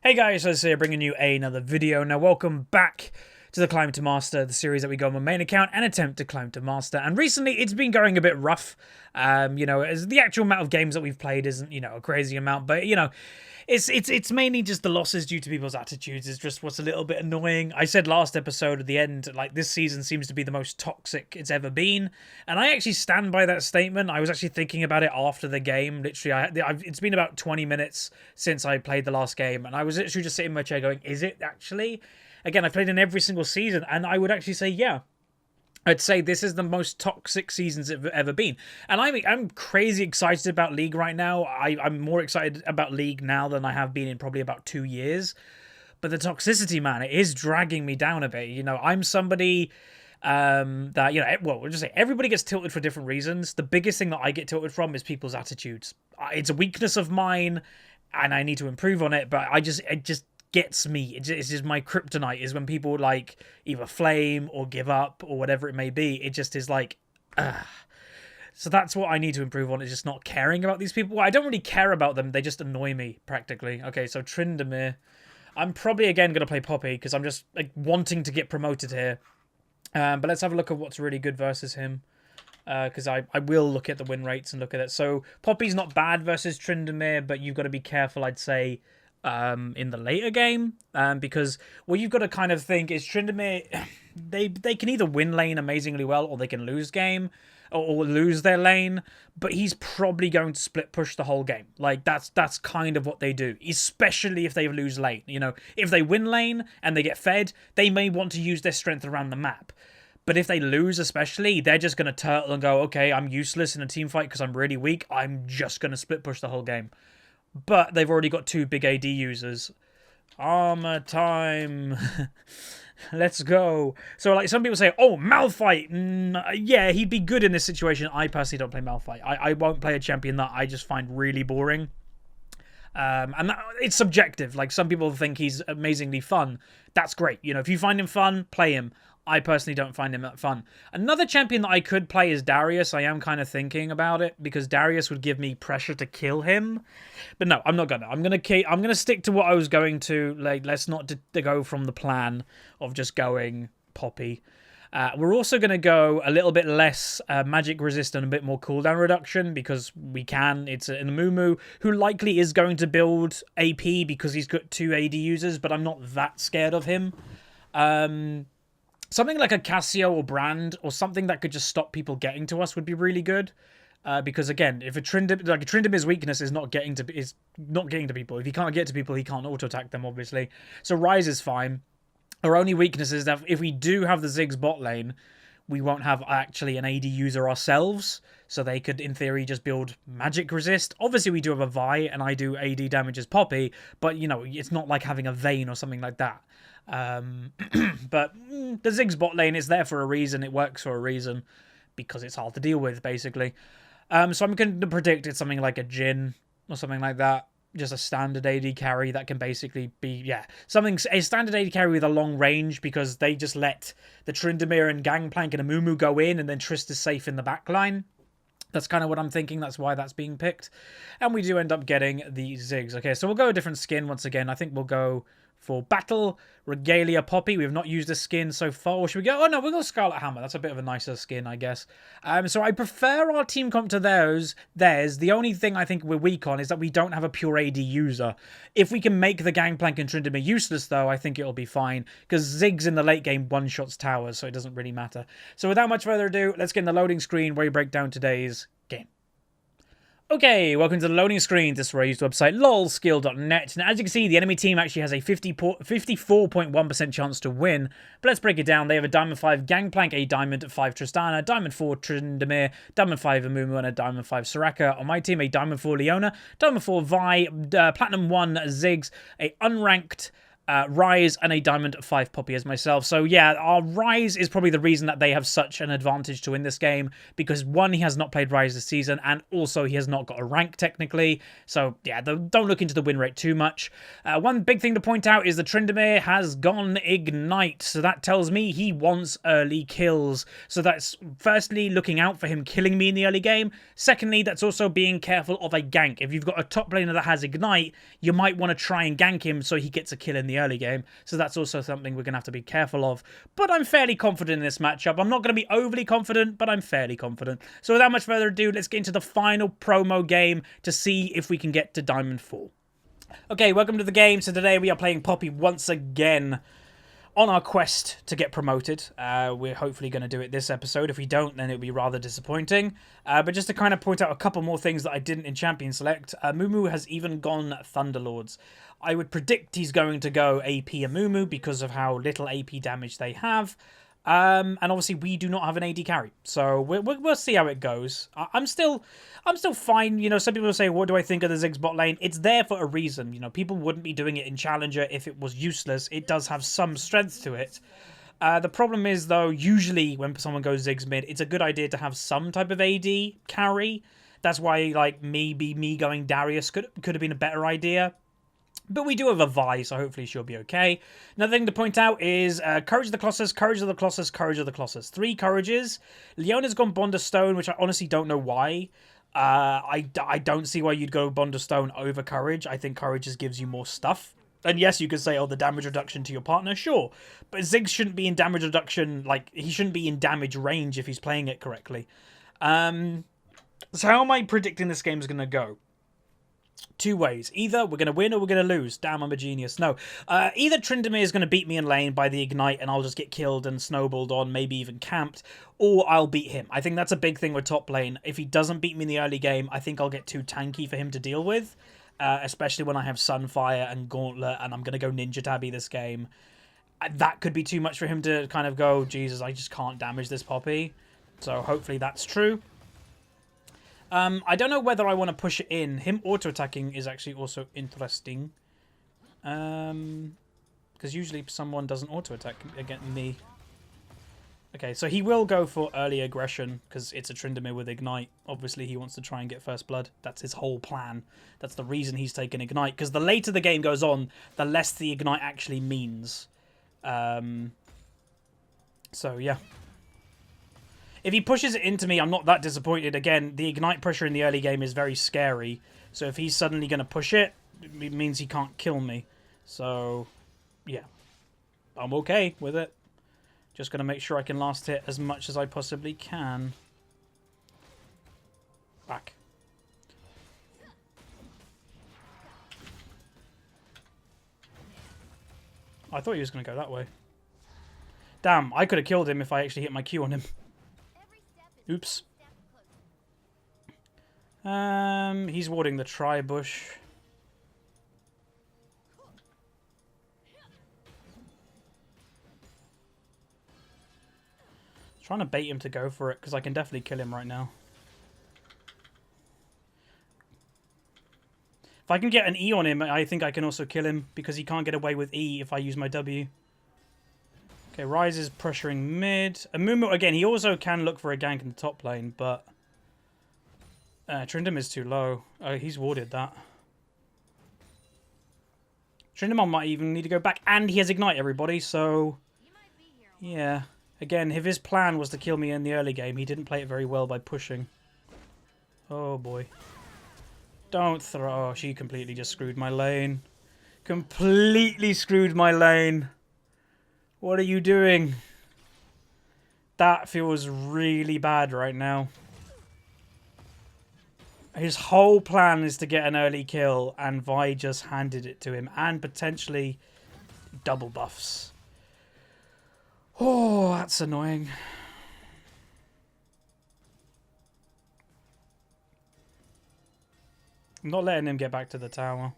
Hey guys, HuzzyGames here bringing you another video. Now welcome back to the Climb to Master, the series that we go on my main account and attempt to climb to Master. And recently it's been going a bit rough. As the actual amount of games that we've played isn't, a crazy amount, but it's mainly just the losses due to people's attitudes is just what's a little bit annoying. I said last episode at the end, like, this season seems to be the most toxic it's ever been, and I actually stand by that statement. I was actually thinking about it after the game. Literally, it's been about 20 minutes since I played the last game, and I was literally just sitting in my chair going, is it actually? Again, I've played in every single season, and I would actually say, yeah. I'd say this is the most toxic seasons it's ever been. And I'm crazy excited about League right now. I'm more excited about League now than I have been in probably about 2 years. But the toxicity, man, it is dragging me down a bit. I'm somebody that, we'll just say everybody gets tilted for different reasons. The biggest thing that I get tilted from is people's attitudes. It's a weakness of mine, and I need to improve on it, but it just gets me. It's just my kryptonite is when people like either flame or give up or whatever it may be. It just is like, So that's what I need to improve on, is just not caring about these people. I don't really care about them. They just annoy me practically. Okay, so Tryndamere. I'm probably again going to play Poppy because I'm just like wanting to get promoted here. But let's have a look at what's really good versus him. Because I will look at the win rates and look at it. So Poppy's not bad versus Tryndamere, but you've got to be careful, I'd say, in the later game, because what you've got to kind of think is Tryndamere, they can either win lane amazingly well or they can lose game or lose their lane, but he's probably going to split push the whole game. Like that's kind of what they do, especially if they lose lane. If they win lane and they get fed, they may want to use their strength around the map. But if they lose especially, they're just going to turtle and go, okay, I'm useless in a team fight because I'm really weak. I'm just going to split push the whole game. But they've already got 2 big AD users. Armor time. Let's go. So, like, some people say, oh, Malphite. Yeah, he'd be good in this situation. I personally don't play Malphite. I won't play a champion that I just find really boring. It's subjective. Like, some people think he's amazingly fun. That's great. If you find him fun, play him. I personally don't find him that fun. Another champion that I could play is Darius. I am kind of thinking about it because Darius would give me pressure to kill him. But no, I'm not gonna. I'm gonna stick to what I was going to. Like, let's not to go from the plan of just going Poppy. We're also going to go a little bit less magic resist and a bit more cooldown reduction because we can. It's an Amumu who likely is going to build AP because he's got 2 AD users, but I'm not that scared of him. Something like a Cassio or Brand or something that could just stop people getting to us would be really good. Because again, if a Tryndamere's weakness is not getting to people. If he can't get to people, he can't auto attack them, obviously. So Ryze is fine. Our only weakness is that if we do have the Ziggs bot lane, we won't have actually an AD user ourselves. So they could, in theory, just build magic resist. Obviously, we do have a Vi, and I do AD damage as Poppy, but it's not like having a Vayne or something like that. But the Ziggs bot lane is there for a reason. It works for a reason because it's hard to deal with, basically. So I'm going to predict it's something like a Jhin or something like that. Just a standard AD carry that can basically be, a standard AD carry with a long range because they just let the Tryndamere and Gangplank and Amumu go in and then Trist is safe in the backline. That's kind of what I'm thinking. That's why that's being picked. And we do end up getting the Ziggs. Okay, so we'll go a different skin once again. I think we'll go for Battle Regalia Poppy. We have not used a skin so far. Or should we go? Oh, no, we'll go Scarlet Hammer. That's a bit of a nicer skin, I guess. So I prefer our team comp to theirs. The only thing I think we're weak on is that we don't have a pure AD user. If we can make the Gangplank and Tryndamere useless, though, I think it'll be fine. Because Ziggs in the late game one-shots towers, so it doesn't really matter. So without much further ado, let's get in the loading screen where we break down today's game. Okay, welcome to the loading screen. This is where I use the website lolskill.net. Now, as you can see, the enemy team actually has a 54.1% chance to win. But let's break it down. They have a Diamond 5 Gangplank, a Diamond 5 Tristana, Diamond 4 Tryndamere, Diamond 5 Amumu, and a Diamond 5 Soraka. On my team, a Diamond 4 Leona, Diamond 4 Vi, Platinum 1 Ziggs, a unranked Rise and a Diamond 5 Poppy as myself. So yeah, our Rise is probably the reason that they have such an advantage to win this game, because one, he has not played Rise this season, and also he has not got a rank technically. So yeah, don't look into the win rate too much. One big thing to point out is the Tryndamere has gone Ignite, so that tells me he wants early kills. So that's firstly looking out for him killing me in the early game. Secondly, that's also being careful of a gank. If you've got a top laner that has Ignite, you might want to try and gank him so he gets a kill in the early game. So that's also something we're going to have to be careful of. But I'm fairly confident in this matchup. I'm not going to be overly confident, but I'm fairly confident. So without much further ado, let's get into the final promo game to see if we can get to Diamond 4. Okay, welcome to the game. So today we are playing Poppy once again on our quest to get promoted. We're hopefully going to do it this episode. If we don't, then it'll be rather disappointing. But just to kind of point out a couple more things that I didn't in Champion Select, Mumu has even gone Thunderlords. I would predict he's going to go AP Amumu because of how little AP damage they have. And obviously we do not have an AD carry, so we'll see how it goes. I'm still fine. You know, some people say, what do I think of the Ziggs bot lane? It's there for a reason. You know, people wouldn't be doing it in Challenger if it was useless. It does have some strength to it. The problem is, though, usually when someone goes Ziggs mid, it's a good idea to have some type of AD carry. That's why, like, maybe me going Darius could have been a better idea. But we do have a Vi, so hopefully she'll be okay. Another thing to point out is Courage of the Colossus, Courage of the Colossus, Courage of the Colossus. 3 Courages. Leona's gone Bond of Stone, which I honestly don't know why. I don't see why you'd go Bond of Stone over Courage. I think Courage just gives you more stuff. And yes, you could say, oh, the damage reduction to your partner, sure. But Ziggs shouldn't be in damage reduction, like, he shouldn't be in damage range if he's playing it correctly. So how am I predicting this game's going to go? 2 ways. Either we're going to win or we're going to lose. Damn, I'm a genius. No. Either Tryndamere is going to beat me in lane by the Ignite and I'll just get killed and snowballed on, maybe even camped, or I'll beat him. I think that's a big thing with top lane. If he doesn't beat me in the early game, I think I'll get too tanky for him to deal with, especially when I have Sunfire and Gauntlet and I'm going to go Ninja Tabby this game. That could be too much for him to kind of go, Jesus, I just can't damage this Poppy. So hopefully that's true. I don't know whether I want to push it in. Him auto-attacking is actually also interesting. Because usually someone doesn't auto-attack against me. Okay, so he will go for early aggression because it's a Tryndamere with Ignite. Obviously, he wants to try and get first blood. That's his whole plan. That's the reason he's taken Ignite. Because the later the game goes on, the less the Ignite actually means. So, yeah. If he pushes it into me, I'm not that disappointed. Again, the Ignite pressure in the early game is very scary. So if he's suddenly going to push it, it means he can't kill me. So, yeah. I'm okay with it. Just going to make sure I can last hit as much as I possibly can. Back. I thought he was going to go that way. Damn, I could have killed him if I actually hit my Q on him. Oops. He's warding the tri-bush. Trying to bait him to go for it, because I can definitely kill him right now. If I can get an E on him, I think I can also kill him, because he can't get away with E if I use my W. Okay, Rise is pressuring mid. Amumu, again, he also can look for a gank in the top lane, but Tryndamere is too low. Oh, he's warded that. Tryndamere might even need to go back, and he has Ignite, everybody, so... Yeah. Again, if his plan was to kill me in the early game, he didn't play it very well by pushing. Oh, boy. Don't throw... Oh, she completely just screwed my lane. Completely screwed my lane. What are you doing? That feels really bad right now. His whole plan is to get an early kill, and Vi just handed it to him, and potentially double buffs. Oh, that's annoying. I'm not letting him get back to the tower.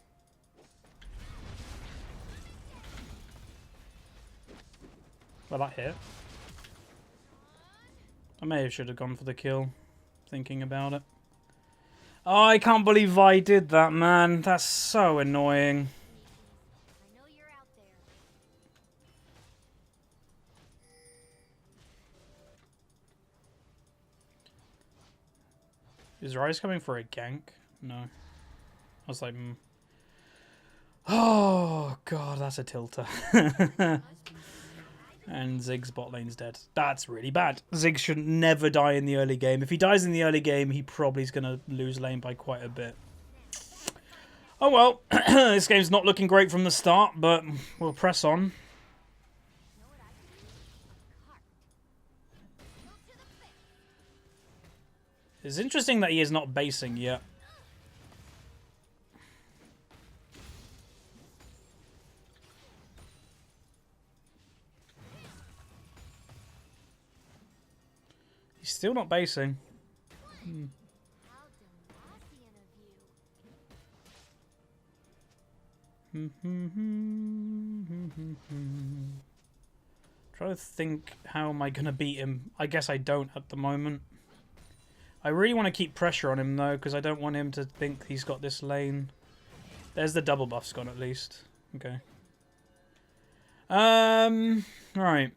Well, that hit. I may have should have gone for the kill, thinking about it. Oh, I can't believe Vi did that, man. That's so annoying. I know you're out there. Is Ryze coming for a gank? No. I was like, oh, God, that's a tilter. And Zig's bot lane's dead. That's really bad. Zig should never die in the early game. If he dies in the early game, he probably is going to lose lane by quite a bit. Oh, well. This game's not looking great from the start, but we'll press on. It's interesting that he is not basing yet. He's still not basing. Try to think, how am I going to beat him? I guess I don't at the moment. I really want to keep pressure on him, though, because I don't want him to think he's got this lane. There's the double buffs gone, at least. Okay. Right.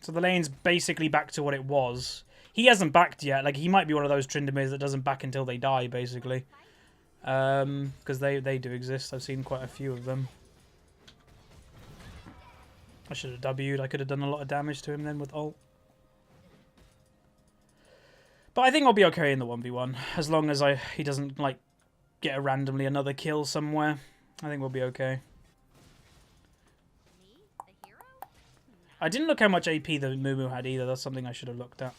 So the lane's basically back to what it was. He hasn't backed yet. Like, he might be one of those Trindamirs that doesn't back until they die, basically. Because they do exist. I've seen quite a few of them. I should have W'd. I could have done a lot of damage to him then with ult. But I think I'll be okay in the 1v1. As long as he doesn't, like, get randomly another kill somewhere. I think we'll be okay. I didn't look how much AP the Moo had either. That's something I should have looked at.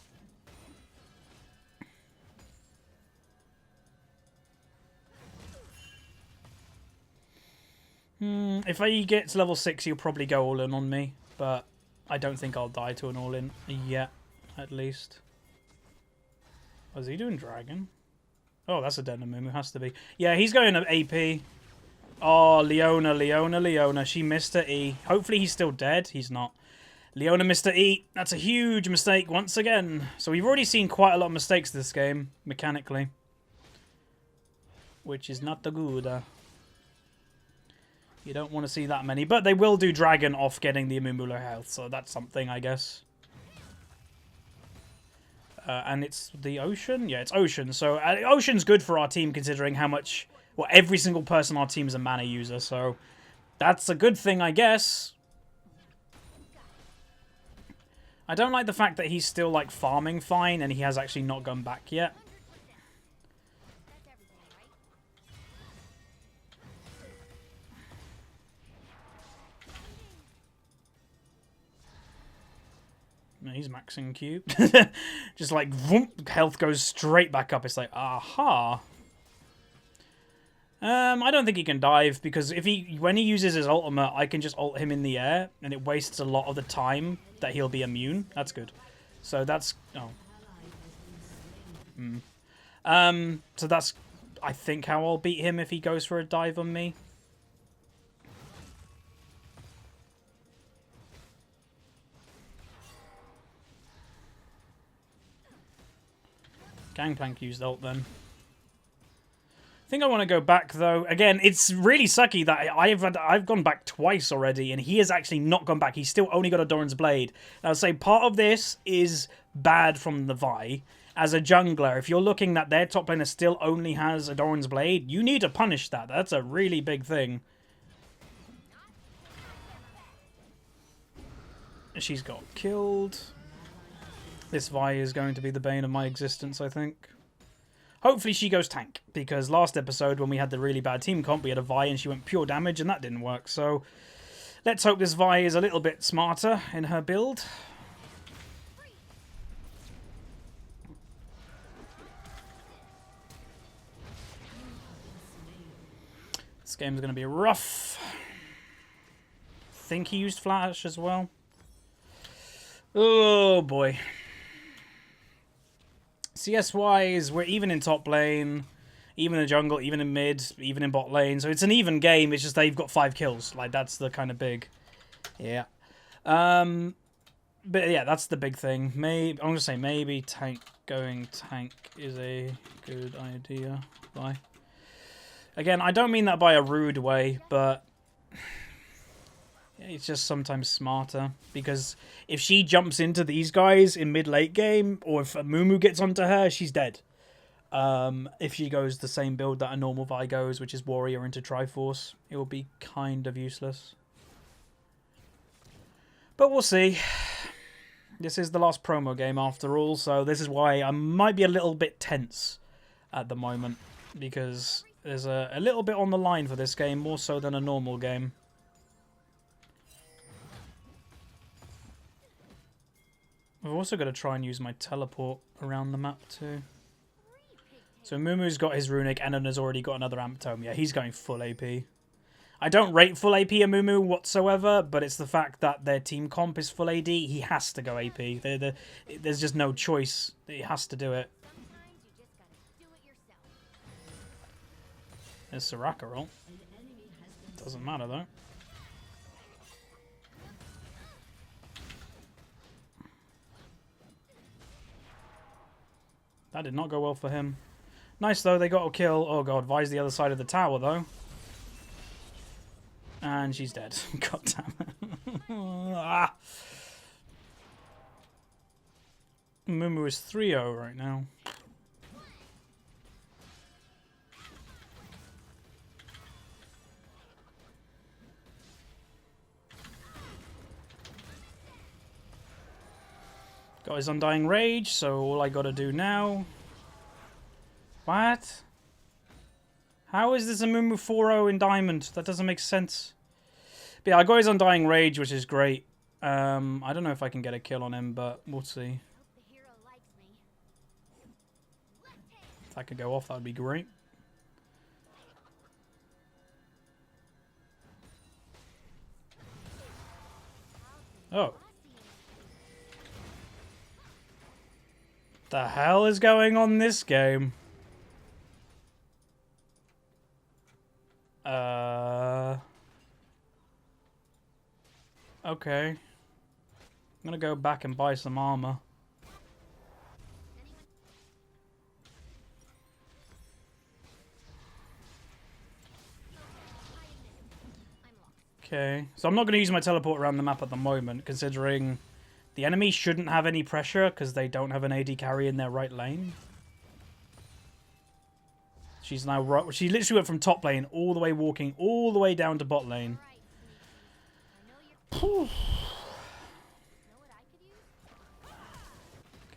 If he gets level 6, he'll probably go all in on me. But I don't think I'll die to an all in yet, at least. Was he doing dragon? Oh, that's a dead Moo. Has to be. Yeah, he's going to AP. Oh, Leona. She missed her E. Hopefully he's still dead. He's not. Leona missed her E. That's a huge mistake once again. So we've already seen quite a lot of mistakes this game, mechanically. Which is not the good. You don't want to see that many. But they will do dragon off getting the Amumu health. So that's something, I guess. And it's the Ocean? Yeah, it's Ocean. So Ocean's good for our team considering how much... Well, every single person on our team is a mana user. So that's a good thing, I guess. I don't like the fact that he's still, like, farming fine and he has actually not gone back yet. No, he's maxing Q. Just like, vroom, health goes straight back up. It's like, aha. I don't think he can dive because when he uses his ultimate, I can just ult him in the air and it wastes a lot of the time that he'll be immune. That's good. So that's... Oh. So that's, I think, how I'll beat him if he goes for a dive on me. Gangplank used ult then. I think I want to go back though. Again, it's really sucky that I've gone back twice already and he has actually not gone back. He's still only got a Doran's Blade. And I'll say part of this is bad from the Vi. As a jungler, if you're looking that their top laner still only has a Doran's Blade, you need to punish that. That's a really big thing. She's got killed. This Vi is going to be the bane of my existence, I think. Hopefully she goes tank, because last episode when we had the really bad team comp, we had a Vi and she went pure damage and that didn't work. So let's hope this Vi is a little bit smarter in her build. This game's going to be rough. I think he used Flash as well. Oh boy. CS-wise, we're even in top lane, even in jungle, even in mid, even in bot lane. So it's an even game. It's just they've got 5 kills. Like, that's the kind of big... Yeah. But yeah, that's the big thing. Maybe I'm going to say maybe going tank is a good idea. Bye. Again, I don't mean that by a rude way, but... It's just sometimes smarter, because if she jumps into these guys in mid-late game, or if Amumu gets onto her, she's dead. If she goes the same build that a normal Vi goes, which is Warrior into Triforce, it will be kind of useless. But we'll see. This is the last promo game after all, so this is why I might be a little bit tense at the moment, because there's a little bit on the line for this game, more so than a normal game. I've also got to try and use my teleport around the map too. So Mumu's got his runic, and has already got another amp tome. Yeah, he's going full AP. I don't rate full AP a Mumu whatsoever, but it's the fact that their team comp is full AD. He has to go AP. There's just no choice. He has to do it. There's Soraka roll. Doesn't matter though. That did not go well for him. Nice though, they got a kill. Oh god, Vi's the other side of the tower though. And she's dead. God damn it. Ah. Mumu is 3-0 right now. Got his Undying Rage, so all I gotta do now... What? How is this a Mumu 4-0 in Diamond? That doesn't make sense. But yeah, I got his Undying Rage, which is great. I don't know if I can get a kill on him, but we'll see. If I could go off, that would be great. Oh. The hell is going on this game? Okay. I'm gonna go back and buy some armor. Okay. So I'm not gonna use my teleport around the map at the moment, considering the enemy shouldn't have any pressure because they don't have an AD carry in their right lane. She's now right. She literally went from top lane all the way walking all the way down to bot lane.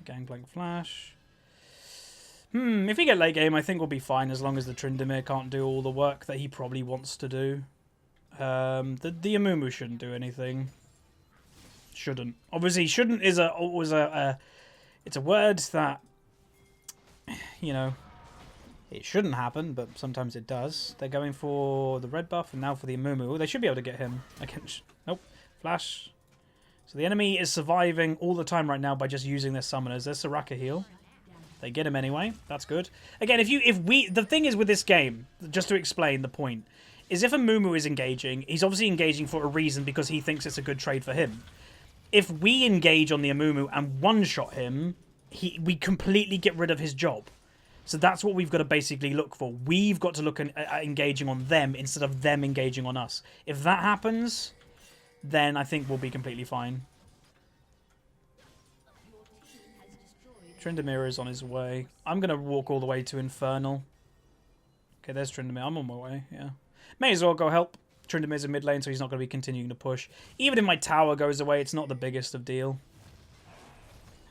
Gangplank flash. If we get late game, I think we'll be fine as long as the Tryndamere can't do all the work that he probably wants to do. The Amumu shouldn't do anything. Shouldn't. Obviously, shouldn't is it's a word that, you know, it shouldn't happen, but sometimes it does. They're going for the red buff and now for the Amumu. Oh, they should be able to get him. Nope. Flash. So the enemy is surviving all the time right now by just using their summoners. There's Soraka heal. They get him anyway. That's good. Again, the thing is with this game, just to explain the point, is if a Mumu is engaging, he's obviously engaging for a reason because he thinks it's a good trade for him. If we engage on the Amumu and one-shot him, we completely get rid of his job. So that's what we've got to basically look for. We've got to look at engaging on them instead of them engaging on us. If that happens, then I think we'll be completely fine. Tryndamere is on his way. I'm going to walk all the way to Infernal. Okay, there's Tryndamere. I'm on my way, yeah. May as well go help. Tryndamere's in mid lane, so he's not going to be continuing to push. Even if my tower goes away, it's not the biggest of deal.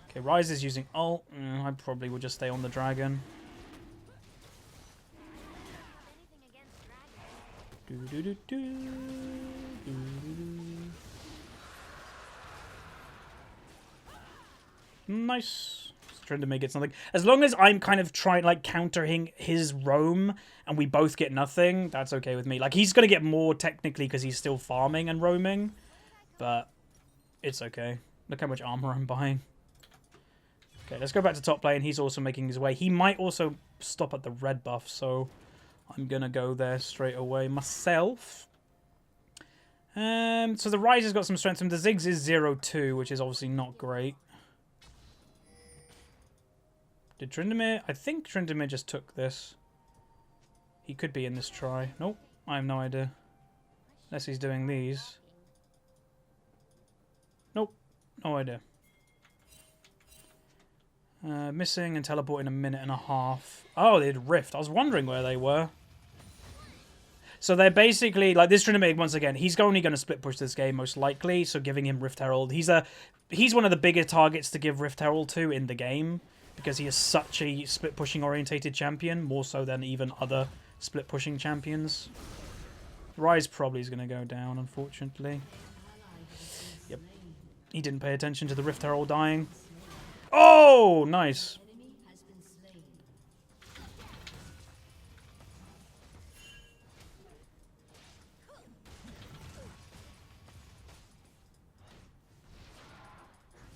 Okay, Ryze is using ult. I probably will just stay on the dragon. Nice. Tryndamere gets nothing. As long as I'm kind of trying, like, countering his roam and we both get nothing, that's okay with me. Like, he's going to get more technically because he's still farming and roaming, but it's okay. Look how much armor I'm buying. Okay, let's go back to top lane. He's also making his way. He might also stop at the red buff, so I'm going to go there straight away myself. So the Ryze has got some strength. And the Ziggs is 0-2, which is obviously not great. Did Tryndamere? I think Tryndamere just took this. He could be in this try. Nope, I have no idea. Unless he's doing these. Nope, no idea. Missing and teleport in a minute and a half. Oh, they did Rift. I was wondering where they were. So they're basically, like, this Tryndamere, once again, he's only going to split push this game, most likely, so giving him Rift Herald. He's one of the bigger targets to give Rift Herald to in the game, because he is such a split pushing orientated champion, more so than even other split pushing champions. Ryze probably is going to go down, unfortunately. Yep. He didn't pay attention to the Rift Herald dying. Oh, nice.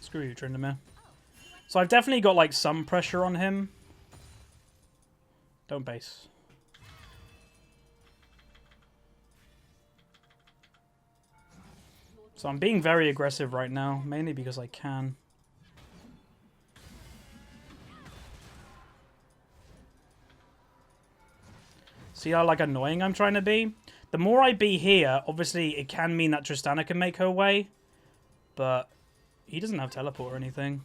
Screw you, Tryndamere. So I've definitely got, like, some pressure on him. Don't base. So I'm being very aggressive right now, mainly because I can. See how, like, annoying I'm trying to be? The more I be here, obviously it can mean that Tristana can make her way, but he doesn't have teleport or anything.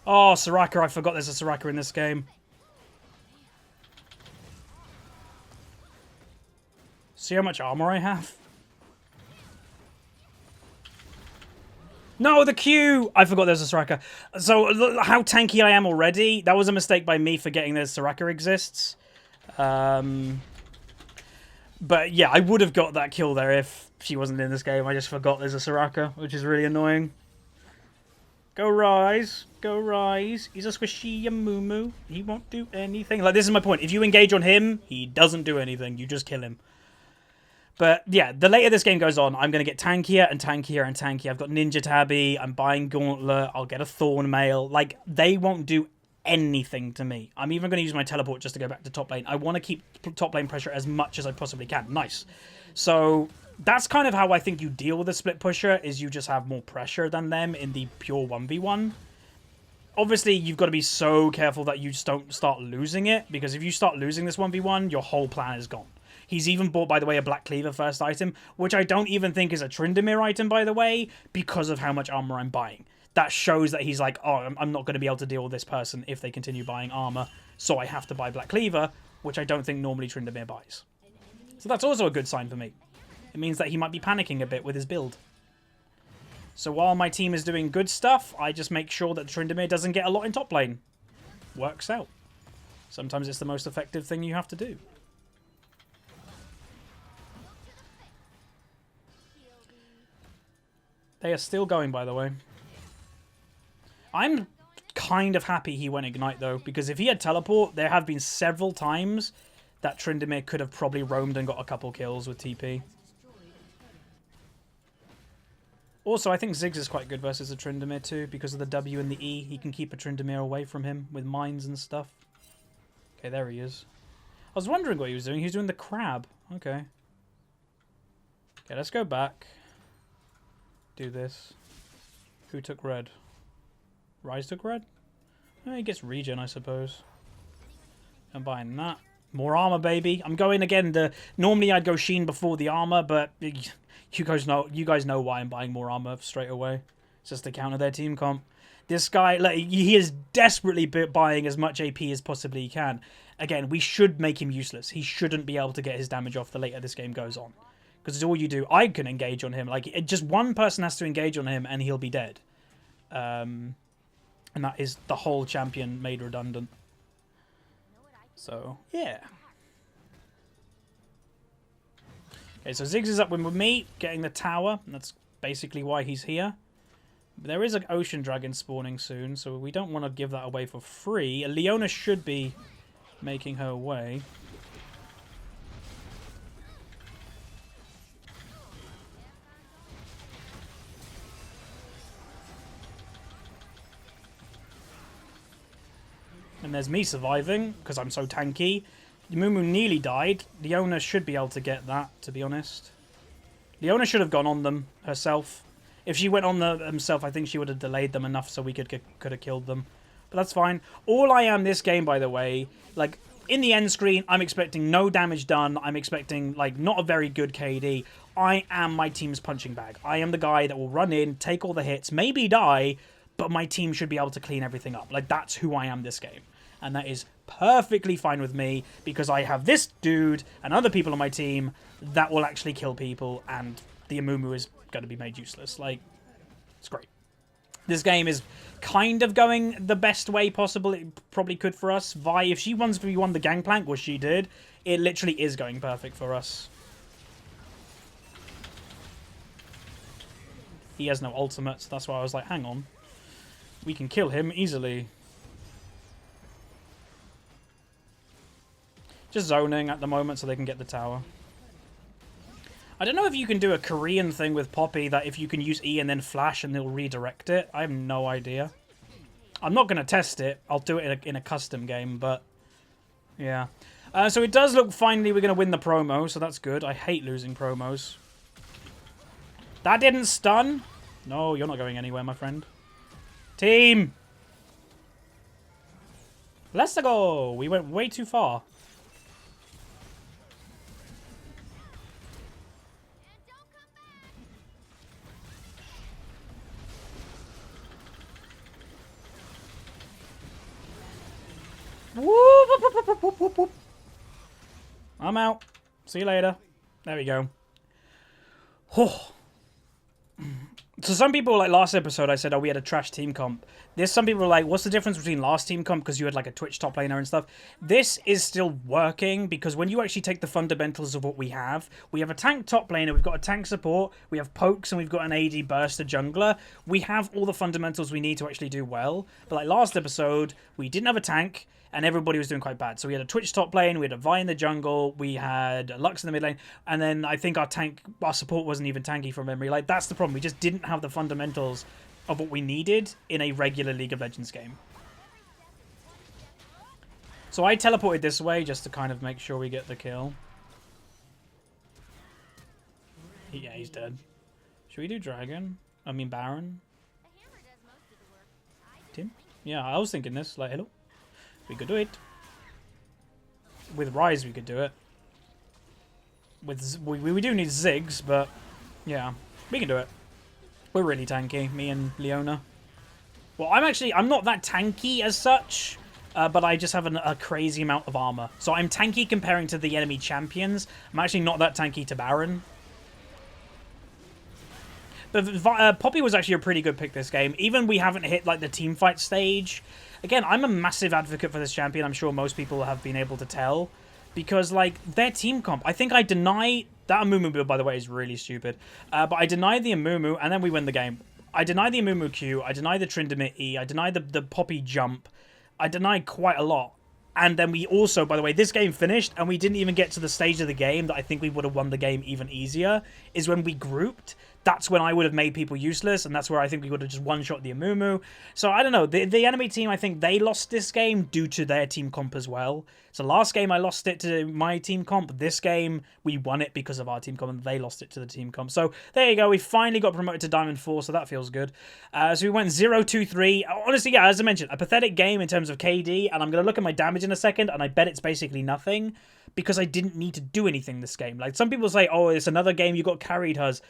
Oh, Soraka, I forgot there's a Soraka in this game. See how much armor I have? No, the Q! I forgot there's a Soraka. So, look how tanky I am already. That was a mistake by me forgetting there's Soraka exists. But yeah, I would have got that kill there if she wasn't in this game. I just forgot there's a Soraka, which is really annoying. Go Ryze. Go Ryze. He's a squishy moo. He won't do anything. Like, this is my point. If you engage on him, he doesn't do anything. You just kill him. But yeah, the later this game goes on, I'm going to get tankier and tankier and tankier. I've got Ninja Tabby, I'm buying Gauntlet, I'll get a Thornmail. Like, they won't do anything to me. I'm even going to use my teleport just to go back to top lane. I want to keep top lane pressure as much as I possibly can. Nice. So that's kind of how I think you deal with a split pusher, is you just have more pressure than them in the pure 1v1. Obviously, you've got to be so careful that you just don't start losing it, because if you start losing this 1v1, your whole plan is gone. He's even bought, by the way, a Black Cleaver first item, which I don't even think is a Tryndamere item, by the way, because of how much armor I'm buying. That shows that he's like, oh, I'm not going to be able to deal with this person if they continue buying armor, so I have to buy Black Cleaver, which I don't think normally Tryndamere buys. So that's also a good sign for me. It means that he might be panicking a bit with his build. So while my team is doing good stuff, I just make sure that Tryndamere doesn't get a lot in top lane. Works out. Sometimes it's the most effective thing you have to do. They are still going, by the way. I'm kind of happy he went Ignite, though, because if he had Teleport, there have been several times that Tryndamere could have probably roamed and got a couple kills with TP. Also, I think Ziggs is quite good versus a Tryndamere, too, because of the W and the E. He can keep a Tryndamere away from him with mines and stuff. Okay, there he is. I was wondering what he was doing. He was doing the crab. Okay. Okay, let's go back. Do this. Who took red? Ryze took red? He gets regen, I suppose. I'm buying that. More armor, baby. I'm going again. Normally I'd go Sheen before the armor, but you guys know why I'm buying more armor straight away. It's just to counter their team comp. This guy, like, he is desperately buying as much AP as possibly he can. Again, we should make him useless. He shouldn't be able to get his damage off the later this game goes on. Because it's all you do. I can engage on him. Like, just one person has to engage on him and he'll be dead. And that is the whole champion made redundant. So, yeah. Okay, so Ziggs is up with me, getting the tower. That's basically why he's here. But there is an Ocean Dragon spawning soon, so we don't want to give that away for free. Leona should be making her way. And there's me surviving, because I'm so tanky. Mumu nearly died. Leona should be able to get that, to be honest. Leona should have gone on them herself. If she went on them herself, I think she would have delayed them enough so we could have killed them. But that's fine. All I am this game, by the way, like, in the end screen, I'm expecting no damage done. I'm expecting, like, not a very good KD. I am my team's punching bag. I am the guy that will run in, take all the hits, maybe die, but my team should be able to clean everything up. Like, that's who I am this game. And that is perfectly fine with me, because I have this dude and other people on my team that will actually kill people, and the Amumu is going to be made useless. Like, it's great. This game is kind of going the best way possible it probably could for us. Vi, if she 1v1 the Gangplank, which she did, it literally is going perfect for us. He has no ultimate, so that's why I was like, hang on. We can kill him easily. Just zoning at the moment so they can get the tower. I don't know if you can do a Korean thing with Poppy, that if you can use E and then flash and they'll redirect it. I have no idea. I'm not going to test it. I'll do it in a custom game, but yeah. So it does look finally we're going to win the promo, so that's good. I hate losing promos. That didn't stun. No, you're not going anywhere, my friend. Team! Let's go! We went way too far. Whoop. I'm out. See you later. There we go. Oh. So some people, like last episode, I said, oh, we had a trash team comp. There's some people like, what's the difference between last team comp because you had like a Twitch top laner and stuff? This is still working because when you actually take the fundamentals of what we have a tank top laner, we've got a tank support, we have pokes, and we've got an AD burster jungler. We have all the fundamentals we need to actually do well. But like last episode, we didn't have a tank, and everybody was doing quite bad. So we had a Twitch top lane, we had a Vi in the jungle, we had Lux in the mid lane, and then I think our support wasn't even tanky from memory. Like, that's the problem. We just didn't have the fundamentals of what we needed in a regular League of Legends game. So I teleported this way just to kind of make sure we get the kill. Yeah, he's dead. Should we do Dragon? I mean Baron? Tim? Yeah, I was thinking this. Like, hello? We could do it. With Rise, we could do it. With we do need Ziggs, but yeah, we can do it. We're really tanky, me and Leona. Well, I'm not that tanky as such, but I just have a crazy amount of armor. So I'm tanky comparing to the enemy champions. I'm actually not that tanky to Baron. But Poppy was actually a pretty good pick this game. Even we haven't hit like the team fight stage. Again, I'm a massive advocate for this champion. I'm sure most people have been able to tell. Because, like, their team comp... I think I deny... That Amumu build, by the way, is really stupid. But I denied the Amumu, and then we win the game. I denied the Amumu Q. I denied the Tryndamere E. I denied the Poppy jump. I denied quite a lot. And then we also, by the way, this game finished, and we didn't even get to the stage of the game that I think we would have won the game even easier, is when we grouped. That's when I would have made people useless, and that's where I think we would have just one-shot the Amumu. So, I don't know. The enemy team, I think they lost this game due to their team comp as well. So, last game, I lost it to my team comp. This game, we won it because of our team comp, and they lost it to the team comp. So, there you go. We finally got promoted to Diamond 4, so that feels good. So, we went 0-2-3. Honestly, yeah, as I mentioned, a pathetic game in terms of KD, and I'm going to look at my damage in a second, and I bet it's basically nothing, because I didn't need to do anything this game. Like, some people say, oh, it's another game you got carried, Huz.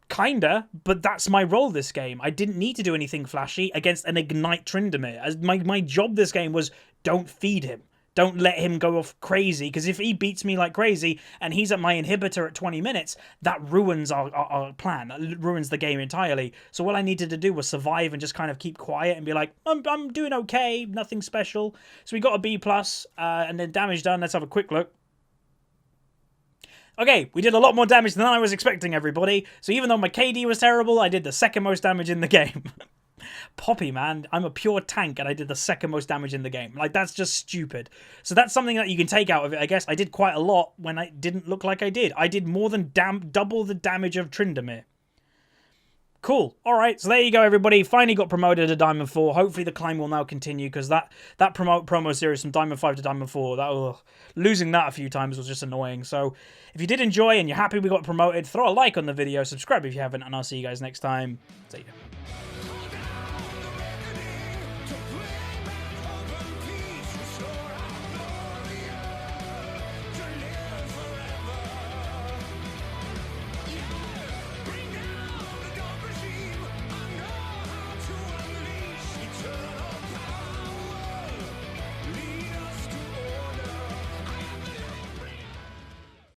Kinda, but that's my role this game. I didn't need to do anything flashy against an Ignite Tryndamere. As my job this game was, don't feed him. Don't let him go off crazy, because if he beats me like crazy and he's at my inhibitor at 20 minutes, that ruins our plan. That ruins the game entirely. So all I needed to do was survive and just kind of keep quiet and be like, I'm doing okay, nothing special. So we got a B+, and then damage done. Let's have a quick look. Okay, we did a lot more damage than I was expecting, everybody. So even though my KD was terrible, I did the second most damage in the game. Poppy, man, I'm a pure tank and I did the second most damage in the game. Like, that's just stupid. So that's something that you can take out of it, I guess. I did quite a lot when I didn't look like I did. I did more than double the damage of Tryndamere. Cool. All right, so there you go, everybody. Finally got promoted to Diamond 4. Hopefully the climb will now continue, because that promo series from Diamond 5 to Diamond 4, losing that a few times was just annoying. So if you did enjoy and you're happy we got promoted, throw a like on the video, subscribe if you haven't, and I'll see you guys next time. See ya.